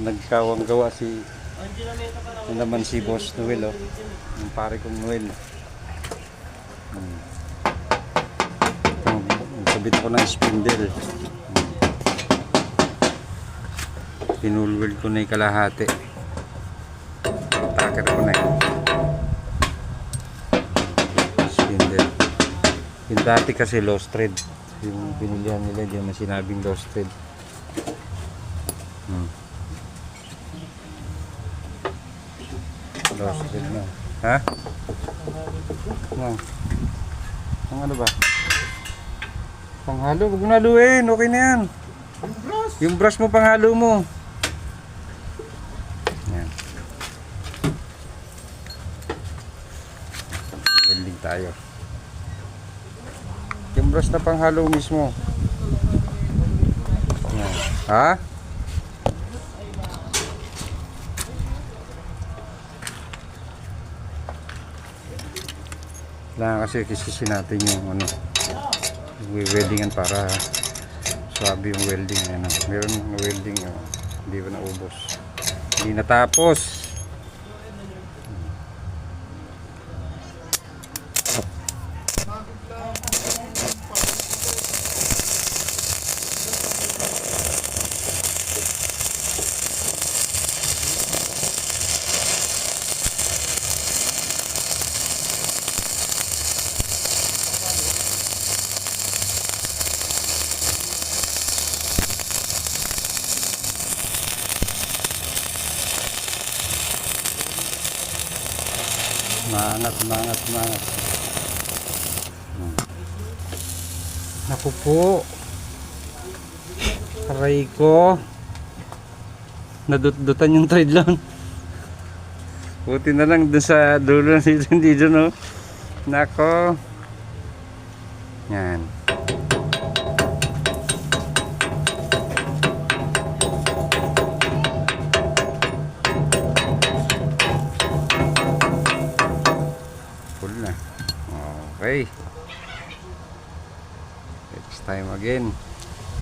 nagkawang gawa si naman si Boss Noel, oh. Yung pare kong Noel. Sabit ko ng spindle. Pinulwil ko na yung kalahati. Taker ko na yun. Spindle. Yung dati kasi lost thread. Yung pinilihan nila diyan na sinabing lost thread. Lost thread na. Ha? Ang ano ba? Panghalo, huwag mo naluin. Okay na yan. Yung brush mo, panghalo mo. Yan. Welding tayo. Yung brush na panghalo mismo. Yan. Ha? Kailangan kasi kisisin natin yung ano, weldingan para swabe yung welding. Ayan, meron welding yun. Hindi pa naubos, hindi natapos. Mangat. Naku po. Aray ko. Nadut-dutan yung thread lang. Buti na lang dun sa dulo ng season dito, no? Nako. Yan. Okay. Next time again.